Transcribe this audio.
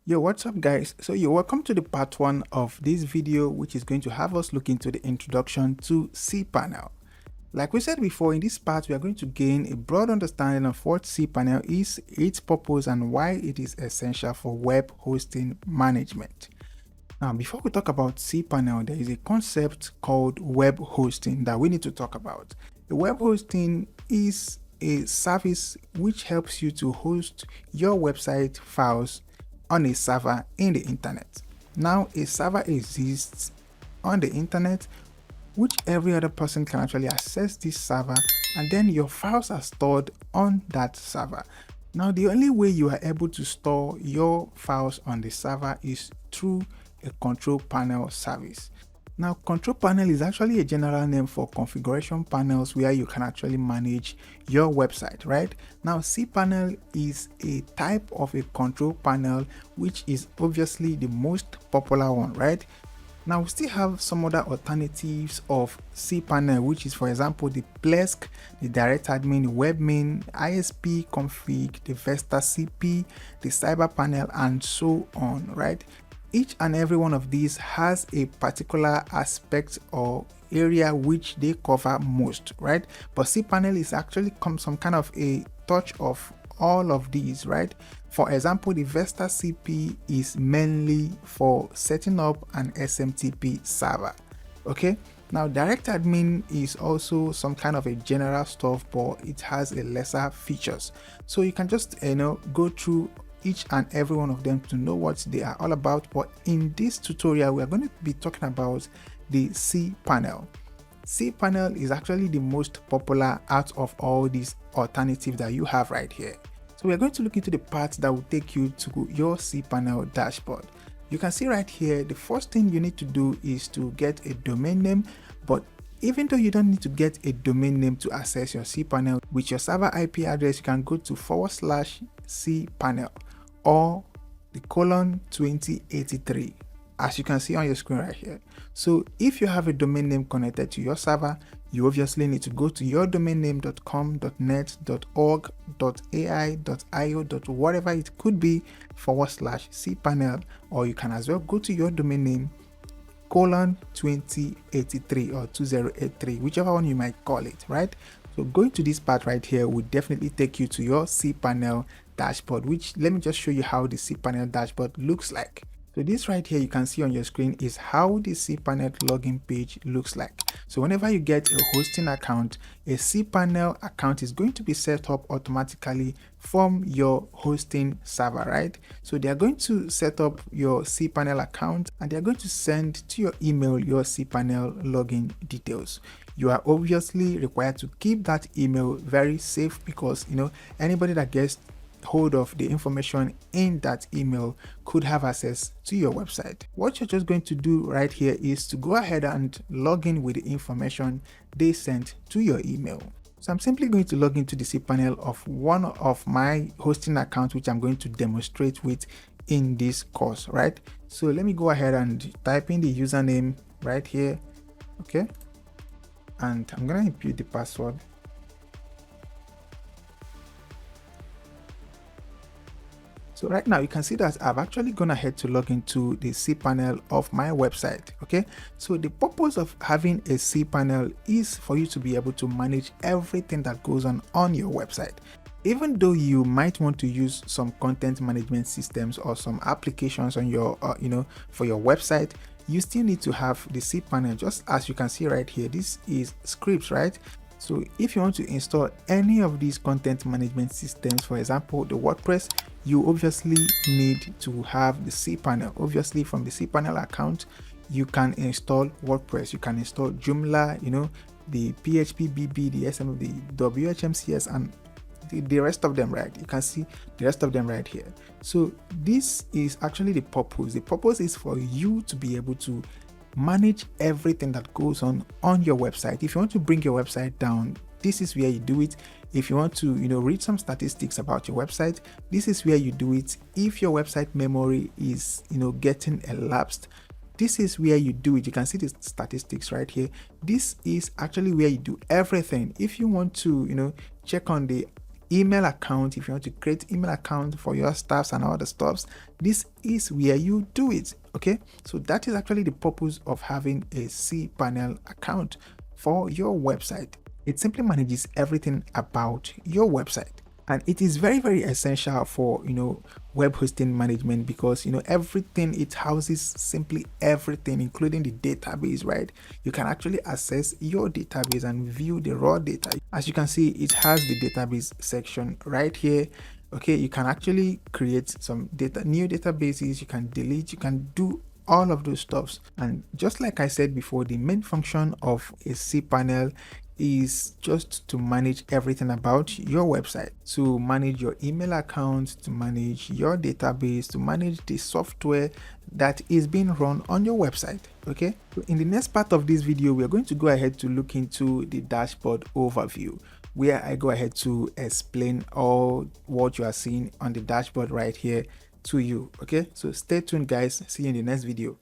Yo, what's up guys? So you're welcome to the part 1 of this video, which is going to have us look into the introduction to cPanel. Like we said before, in this part we are going to gain a broad understanding of what cPanel is, its purpose, and why it is essential for web hosting management. Now, before we talk about cPanel, there is a concept called web hosting that we need to talk about. The web hosting is a service which helps you to host your website files on a server in the internet. Now, a server exists on the internet which every other person can actually access this server, and then your files are stored on that server. Now, the only way you are able to store your files on the server is through a control panel service. Now, control panel is actually a general name for configuration panels where you can actually manage your website, right? Now, cPanel is a type of a control panel, which is obviously the most popular one, right? Now, we still have some other alternatives of cPanel, which is, for example, the Plesk, the Direct Admin, the Webmin, ISP config, the Vesta CP, the Cyber Panel, and so on, right? Each and every one of these has a particular aspect or area which they cover most, right? But cPanel is actually some kind of a touch of all of these, right? For example, the Vesta CP is mainly for setting up an SMTP server. Okay, now Direct Admin is also some kind of a general stuff, but it has a lesser features, so you can just go through each and every one of them to know what they are all about. But in this tutorial we are going to be talking about the cPanel. cPanel is actually the most popular out of all these alternatives that you have right here. So we are going to look into the part that will take you to your cPanel dashboard. You can see right here, the first thing you need to do is to get a domain name. But even though you don't need to get a domain name to access your cPanel, with your server IP address you can go to /cPanel or the :2083, as you can see on your screen right here. So if you have a domain name connected to your server, you obviously need to go to yourdomainname.com, .net, .org, .ai, .io, whatever it could be, /cPanel, or you can as well go to your domain name :2083 or 2083, whichever one you might call it, right? So going to this part right here will definitely take you to your cPanel dashboard, which let me just show you how the cPanel dashboard looks like. So this right here you can see on your screen is how the cPanel login page looks like. So whenever you get a hosting account, a cPanel account is going to be set up automatically from your hosting server, right? So they are going to set up your cPanel account and they are going to send to your email your cPanel login details. You are obviously required to keep that email very safe, because anybody that gets hold of the information in that email could have access to your website. What you're just going to do right here is to go ahead and log in with the information they sent to your email. So I'm simply going to log into the cPanel of one of my hosting accounts, which I'm going to demonstrate with in this course, right? So let me go ahead and type in the username right here. Okay, and I'm gonna input the password. So right now you can see that I've actually gone ahead to log into the cPanel of my website. Okay, so the purpose of having a cPanel is for you to be able to manage everything that goes on your website. Even though you might want to use some content management systems or some applications on your for your website, you still need to have the cPanel. Just as you can see right here, this is scripts, right? So if you want to install any of these content management systems, for example the WordPress, you obviously need to have the cPanel. Obviously from the cPanel account you can install WordPress, you can install Joomla, the PHP BB, the SM, the WHMCS, and the rest of them, right? You can see the rest of them right here. So this is actually the purpose. The purpose is for you to be able to manage everything that goes on your website. If you want to bring your website down, this is where you do it. If you want to read some statistics about your website, this is where you do it. If your website memory is getting elapsed, this is where you do it. You can see the statistics right here. This is actually where you do everything. If you want to check on the email account, if you want to create email account for your staffs and all the stuffs, this is where you do it. Okay, so that is actually the purpose of having a cPanel account for your website. It simply manages everything about your website, and it is very, very essential for web hosting management, because everything, it houses simply everything, including the database, right? You can actually access your database and view the raw data. As you can see, it has the database section right here. Okay, you can actually create some new databases, you can delete, you can do all of those stuffs. And just like I said before, the main function of a cPanel is just to manage everything about your website, to manage your email account, to manage your database, to manage the software that is being run on your website. Okay, so in the next part of this video, we are going to go ahead to look into the dashboard overview, where I go ahead to explain all what you are seeing on the dashboard right here to you. Okay, so stay tuned guys, see you in the next video.